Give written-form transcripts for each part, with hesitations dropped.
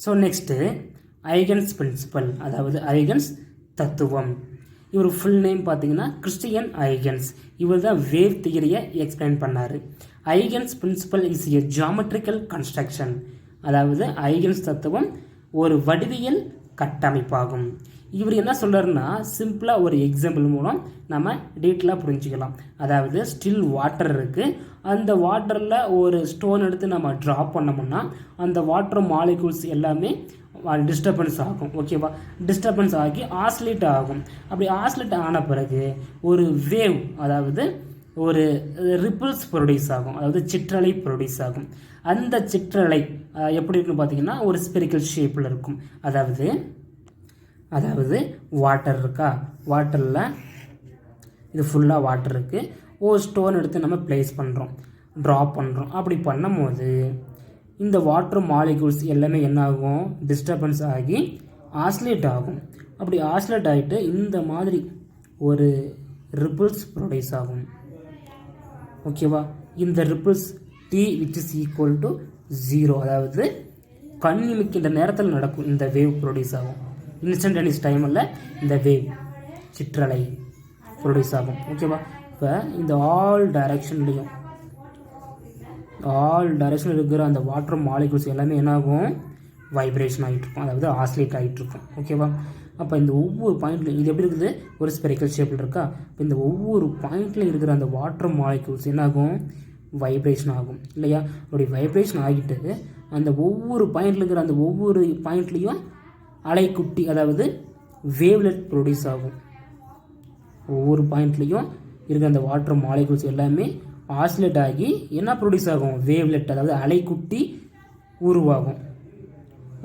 So next Huygens principle, அதாவது Huygens தத்துவம். இவர் ஃபுல் நேம் பார்த்தீங்கன்னா கிறிஸ்டியன் ஐகன்ஸ். இவர் தான் வேவ் தியரியை எக்ஸ்பிளைன் பண்ணார். Huygens principle is a geometrical construction, அதாவது ஐகன்ஸ் தத்துவம் ஒரு வடிவியல் கட்டமைப்பாகும். இவர் என்ன சொல்கிறாருன்னா, சிம்பிளாக ஒரு எக்ஸாம்பிள் மூலம் நம்ம டீட்டெயிலாக புரிஞ்சுக்கலாம். அதாவது ஸ்டில் வாட்டர் இருக்குது, அந்த வாட்டரில் ஒரு ஸ்டோன் எடுத்து நம்ம ட்ராப் பண்ணோம்னா அந்த வாட்டர் மாலிகூல்ஸ் எல்லாமே டிஸ்டர்பன்ஸ் ஆகும். ஓகேவா? டிஸ்டர்பன்ஸ் ஆகி ஆஸ்லேட் ஆகும். அப்படி ஆஸ்லேட் ஆன பிறகு ஒரு வேவ், அதாவது ஒரு ரிப்பிள்ஸ் ப்ரொடியூஸ் ஆகும், அதாவது சிற்றலை ப்ரொடியூஸ் ஆகும். அந்த சிற்றலை எப்படி இருக்குன்னு பார்த்தீங்கன்னா ஒரு ஸ்பெரிக்கல் ஷேப்பில் இருக்கும். அதாவது வாட்டர் இருக்கா, வாட்டரில் இது ஃபுல்லாக வாட்டர் இருக்குது, ஒரு ஸ்டோன் எடுத்து நம்ம ப்ளேஸ் பண்ணுறோம், ட்ராப் பண்ணுறோம். அப்படி பண்ணும்போது இந்த வாட்டர் மாலிகூல்ஸ் எல்லாமே என்ன ஆகும், டிஸ்டர்பன்ஸ் ஆகி ஆஸ்லேட் ஆகும். அப்படி ஆஸ்லேட் ஆகிட்டு இந்த மாதிரி ஒரு ரிப்பிள்ஸ் ப்ரொடியூஸ் ஆகும். ஓகேவா? இந்த ripples T which is equal to 0, அதாவது கண் இமைக்கின்ற நேரத்தில் நடக்கும் இந்த வேவ் ப்ரொடியூஸ் ஆகும். இன்ஸ்டன்டனியஸ் டைமில் இந்த வேவ் சிற்றலை ப்ரொடியூஸ் ஆகும். ஓகேவா? இப்போ இந்த ஆல் டைரக்ஷன்லேயும் இருக்கிற அந்த வாட்டர் மாலிகூல்ஸ் எல்லாமே என்னாகும், வைப்ரேஷன் ஆகிட்டுருக்கும், அதாவது ஆஸ்லேட் ஆகிட்டுருக்கும். ஓகேவா? அப்போ இந்த ஒவ்வொரு பாயிண்ட்லையும் இது எப்படி இருக்குது, ஒரு ஸ்பெரிக்கல் ஷேப்பில் இருக்கா. இப்போ இந்த ஒவ்வொரு பாயிண்ட்லையும் இருக்கிற அந்த வாட்டர் மாலிகூல்ஸ் என்னாகும், வைப்ரேஷன் ஆகும் இல்லையா? அப்படி வைப்ரேஷன் ஆகிட்டு அந்த ஒவ்வொரு பாயிண்டில் இருக்கிற அந்த ஒவ்வொரு பாயிண்ட்லேயும் அலைக்குட்டி, அதாவது வேவ்லெட் ப்ரொடியூஸ் ஆகும். ஒவ்வொரு பாயிண்ட்லேயும் இருக்கிற அந்த வாட்டர் மாலிகூல்ஸ் எல்லாமே ஆஸ்லேட் ஆகி என்ன ப்ரொடியூஸ் ஆகும், வேவ்லெட், அதாவது அலைக்குட்டி உருவாகும்.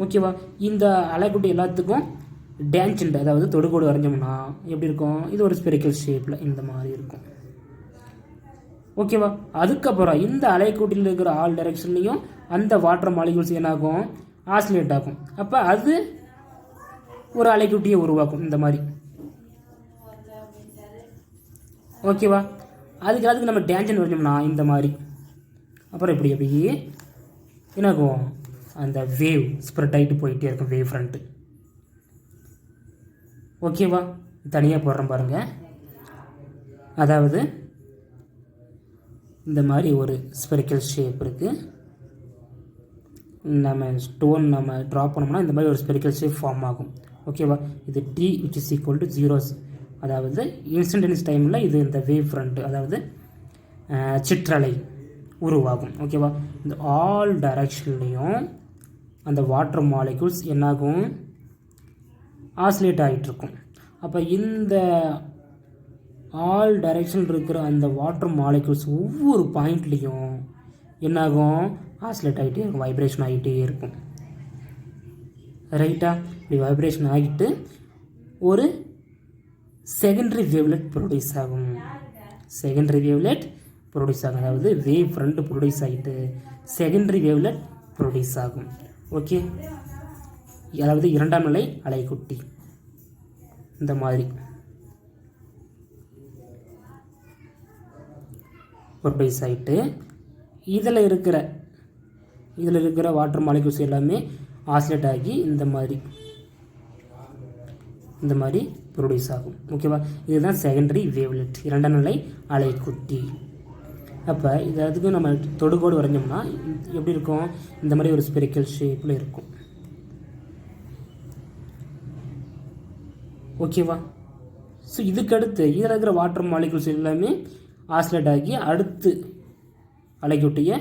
ஓகேவா? இந்த அலைக்குட்டி எல்லாத்துக்கும் டேன்ஜென்ட், அதாவது தொடுகோடு வரைஞ்சோம்னா எப்படி இருக்கும், இது ஒரு ஸ்பெரிக்கல் ஷேப்பில் இந்த மாதிரி இருக்கும். ஓகேவா? அதுக்கப்புறம் இந்த அலைக்குட்டியில் இருக்கிற ஆல் டைரக்ஷன்லையும் அந்த வாட்டர் மாலிகூல்ஸ் என்னாகும், ஆஸ்லேட் ஆகும். அப்போ அது ஒரு அலைக்குட்டியை உருவாக்கும் இந்த மாதிரி. ஓகேவா? அதுக்கு நம்ம டேன்ஜென்ட் வரைஞ்சோம்னா இந்த மாதிரி. அப்புறம் இப்படி என்னாகும், அந்த வேவ் ஸ்ப்ரெட் ஆகிட்டு போயிட்டே இருக்கும், வேவ் ஃப்ரண்ட்டு. ஓகேவா? தனியாக போடுறோம் பாருங்கள். அதாவது இந்த மாதிரி ஒரு ஸ்பெரிக்கல் ஷேப் இருக்குது, நம்ம ஸ்டோன் நம்ம ட்ராப் பண்ணோம்னா இந்த மாதிரி ஒரு ஸ்பெரிக்கல் ஷேப் ஃபார்ம் ஆகும். ஓகேவா? இது T which is equal to 0, அதாவது இன்ஸ்டன்டனியஸ் டைமில் இது இந்த வேவ் ஃப்ரண்ட், அதாவது சிற்றலை உருவாகும். ஓகேவா? இந்த ஆல் டைரக்ஷன்லேயும் அந்த வாட்டர் மாலிகூல்ஸ் என்னாகும், ஆஸ்லேட் ஆகிட்டுருக்கும். அப்போ இந்த ஆல் டைரக்ஷன் இருக்கிற அந்த வாட்டர் மாலிகூல்ஸ் ஒவ்வொரு பாயிண்ட்லேயும் என்னாகும், ஆஸ்லேட் ஆகிட்டே இருக்கும், வைப்ரேஷன் ஆகிட்டே இருக்கும். ரைட்டா? இப்படி வைப்ரேஷன் ஆகிட்டு ஒரு செகண்டரி வேவ்லெட் ப்ரொடியூஸ் ஆகும். அதாவது வேவ் ஃப்ரண்ட் ப்ரொடியூஸ் ஆகிட்டு செகண்டரி வேவ்லெட் ப்ரொடியூஸ் ஆகும். ஓகே? அதாவது இரண்டாம் நிலை அலைக்குட்டி இந்த மாதிரி ப்ரொடியூஸ் ஆகிட்டு இதில் இருக்கிற வாட்டர் மாலிகூல்ஸ் எல்லாமே ஆஸ்லேட் ஆகி இந்த மாதிரி ப்ரொடியூஸ் ஆகும். ஓகேவா? இதுதான் செகண்டரி வேவ்லெட், இரண்டாம் நிலை அலைக்குட்டி. அப்போ இது அதுக்கு நம்ம தொடுகோடு வரைஞ்சோம்னா எப்படி இருக்கும், இந்த மாதிரி ஒரு ஸ்பெரிக்கல் ஷேப்பில் இருக்கும். ஓகேவா? ஸோ இதுக்கடுத்து இதில் இருக்கிற வாட்டர் மாலிகூல்ஸ் எல்லாமே ஆஸ்லேட் ஆகி அடுத்து அலைக்குட்டியை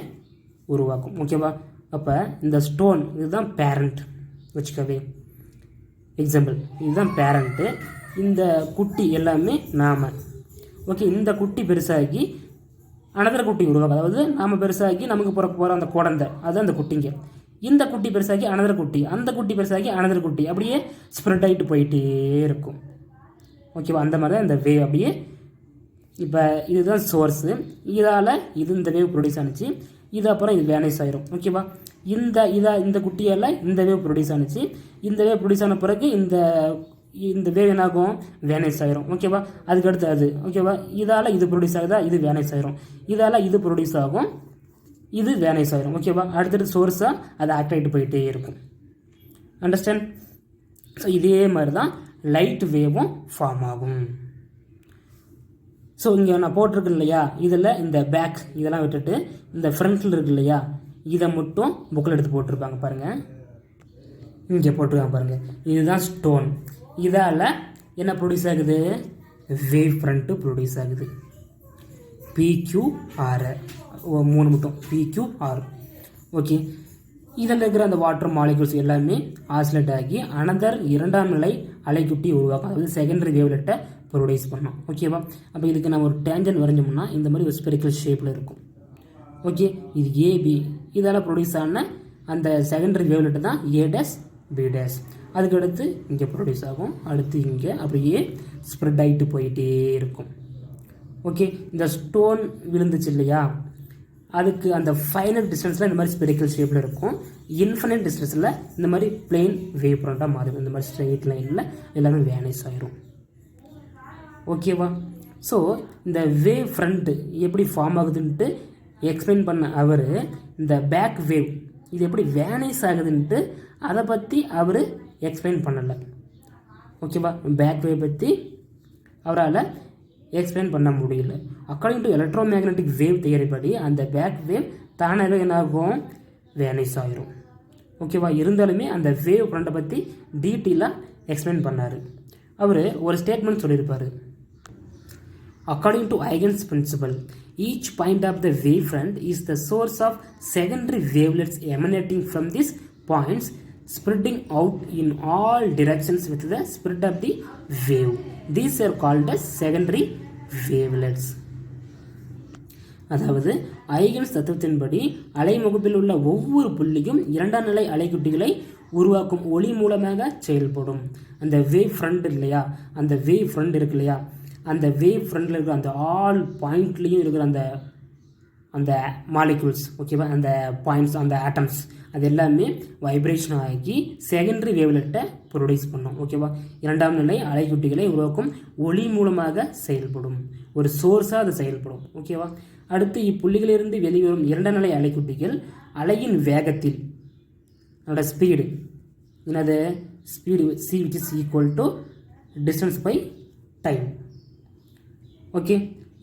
உருவாக்கும். ஓகேவா? அப்போ இந்த ஸ்டோன் இதுதான் பேரண்ட் வச்சுக்கவே, எக்ஸாம்பிள் இதுதான் பேரண்ட்டு, இந்த குட்டி எல்லாமே நாம. ஓகே? இந்த குட்டி பெருசாகி அனதர் குட்டி உருவாக்கும், அதாவது நாம் பெருசாகி நமக்கு பிறக்க போகிற அந்த குழந்தை, அதுதான் அந்த குட்டிங்க. இந்த குட்டி பெருசாகி அனதர் குட்டி, அந்த குட்டி பெருசாகி அனதர் குட்டி, அப்படியே ஸ்ப்ரெட் ஆகிட்டு போயிட்டே இருக்கும். ஓகேவா? அந்த மாதிரி தான் இந்த வேவ் அப்படியே. இப்போ இதுதான் சோர்ஸு, இதால் இந்த வேவ் ப்ரொடியூஸ் ஆனிச்சு, இது அப்புறம் இது வேனிஷ் ஆயிரும். ஓகேவா? இந்த குட்டியால் இந்த வேவ் ப்ரொடியூஸ் ஆனிச்சு, இந்த வேவ் ப்ரொடியூஸ் ஆன பிறகு இந்த வேவ் என்னாகும், வேனிஷ் ஆயிரும். ஓகேவா? அதுக்கடுத்து அது. ஓகேவா? இதால் இது ப்ரொடியூஸ் ஆகுதா, இது வேனிஷ் ஆயிரும். இதால் இது ப்ரொடியூஸ் ஆகும், இது வேனிஷ் ஆயிரும். ஓகேவா? அடுத்தடுத்து சோர்ஸாக அது ஆக்ட் ஆகிட்டு போயிட்டே இருக்கும். அண்டர்ஸ்டாண்ட்? ஸோ இதே மாதிரி தான் லைட் வேவும் ஃபார்ம் ஆகும். ஸோ இங்கே நான் போட்டிருக்கேன் இல்லையா, இதில் இந்த பேக் இதெல்லாம் விட்டுட்டு இந்த ஃப்ரண்ட்டில் இருக்கு இல்லையா, இதை மட்டும் புக்கில் எடுத்து போட்டிருப்பாங்க பாருங்கள். இங்கே போட்டிருக்காங்க பாருங்கள், இதுதான் ஸ்டோன். இதால் என்ன ப்ரொடியூஸ் ஆகுது? வேவ் ஃப்ரண்ட்டு ப்ரொடியூஸ் ஆகுது. PQR 3 மட்டும் PQR. ஓகே, இதில் இருக்கிற அந்த வாட்டர் மாலிகுல்ஸ் எல்லாமே ஆசிலேட் ஆகி அனதர் 2ஆம் நிலை அலைக்குட்டி உருவாக்கும். அதாவது செகண்டரி வேவ்லெட்டை ப்ரொடியூஸ் பண்ணோம். ஓகேவா? அப்போ இதுக்கு நம்ம ஒரு டேஞ்சன் வரைஞ்சோம்னா இந்த மாதிரி ஒரு ஸ்பெரிக்கல் ஷேப்பில் இருக்கும். ஓகே, இது AB. இதால் ப்ரொடியூஸ் ஆன அந்த செகண்டரி வேவ்லெட்டு தான் A' B'. அதுக்கடுத்து இங்கே ப்ரொடியூஸ் ஆகும். அடுத்து இங்கே அப்படியே ஸ்ப்ரெட் ஆகிட்டு போயிட்டே இருக்கும். ஓகே, இந்த ஸ்டோன் விழுந்துச்சு இல்லையா, அதுக்கு அந்த ஃபைனல் டிஸ்டன்ஸில் இந்த மாதிரி ஸ்பெரிக்கல் ஷேப்பில் இருக்கும். இன்ஃபினைட் டிஸ்டன்ஸில் இந்த மாதிரி பிளெயின் வேவ் ஃப்ரண்ட்டாக மாறிடும். இந்த மாதிரி ஸ்ட்ரெயிட் லைனில் எல்லாமே வேனிஷ் ஆயிரும். ஓகேவா? ஸோ இந்த வேவ் ஃப்ரண்ட்டு எப்படி ஃபார்ம் ஆகுதுன்ட்டு எக்ஸ்பிளைன் பண்ண அவர் இந்த பேக் வேவ் இது எப்படி வேனிஷ் ஆகுதுன்ட்டு அதை பற்றி அவர் எக்ஸ்பிளைன் பண்ணலை. ஓகேவா? பேக் வேவ் பற்றி அவரால் எக்ஸ்பிளைன் பண்ண முடியல. According to electro magnetic wave theory படி அந்த பேக் வேவ் தானாகவே என்னாகும்? வேனிஷ் ஆயிரும். ஓகேவா? இருந்தாலுமே அந்த வேவ் ஃப்ரண்ட்டை பற்றி டீட்டெயிலாக எக்ஸ்பிளைன் பண்ணார். அவர் ஒரு ஸ்டேட்மெண்ட் சொல்லியிருப்பார். According to Huygens principle, each point of the wavefront is the source of secondary wavelets emanating from these points, spreading out in all directions with the spread of the wave. These are called as secondary wavelets. அதாவது icons தத்துவத்தின்படி அலைமுகப்பில் உள்ள ஒவ்வொரு புள்ளியும் 2ஆம் நிலை அலைக்குட்டிகளை உருவாக்கும் ஒளி மூலமாக செயல்படும். அந்த வேவ் ஃப்ரண்ட் இல்லையா, அந்த வேவ் ஃப்ரண்ட் இருக்கு இல்லையா, அந்த வேவ் ஃப்ரண்டில் இருக்கிற அந்த ஆல் பாயிண்ட்லேயும் இருக்கிற அந்த அந்த மாலிகுல்ஸ், ஓகேவா, அந்த பாயிண்ட்ஸ், அந்த ஆட்டம்ஸ், அது எல்லாமே வைப்ரேஷன் ஆகி செகண்டரி வேவ்லெட்டை ப்ரொடியூஸ் பண்ணும். ஓகேவா? 2ஆம் நிலை அலைக்குட்டிகளை உருவாக்கும் ஒளி மூலமாக செயல்படும். ஒரு சோர்ஸாக அது செயல்படும். ஓகேவா? அடுத்து இப்புள்ளிகளிலிருந்து வெளிவரும் 2ஆம் நிலை அலைக்குட்டிகள் அலையின் வேகத்தில் அதோட ஸ்பீடு என்னது? Speed C which is equal to distance by time. Okay,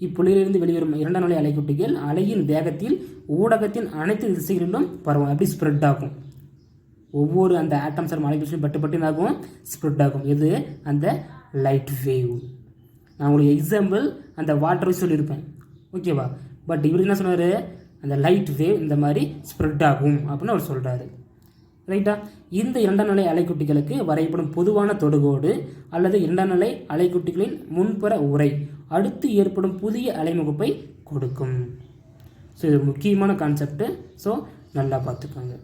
இப்புள்ளியிலிருந்து வெளிவரும் 2ஆம் நிலை அலைக்குட்டிகள் அலையின் வேகத்தில் ஊடகத்தின் அனைத்து திசைகளிலும் பரவும். அப்படி ஸ்ப்ரெட் ஆகும். ஒவ்வொரு அந்த ஆட்டம்ஸ் ஆர் மாலிகுல்ஸும் பட்டு ஆகும், ஸ்ப்ரெட் ஆகும். இது அந்த லைட் வேவ். நான் உங்களுக்கு எக்ஸாம்பிள் அந்த வாட்டர் வேவ் சொல்லியிருப்பேன். ஓகேவா? பட் இவர் என்ன சொன்னார்? அந்த லைட் வேவ் இந்த மாதிரி ஸ்ப்ரெட் ஆகும் அப்படின்னு அவர் சொல்கிறாரு. ரைட்டா? இந்த 2ஆம் நிலை அலைக்குட்டிகளுக்கு வரையப்படும் பொதுவான தொடுகோடு அல்லது 2ஆம் நிலை அலைக்குட்டிகளின் முன்புற உரை அடுத்து ஏற்படும் புதிய அலைமுகப்பை கொடுக்கும். ஸோ இது முக்கியமான கான்செப்ட். ஸோ நல்லா பார்த்துக்கோங்க.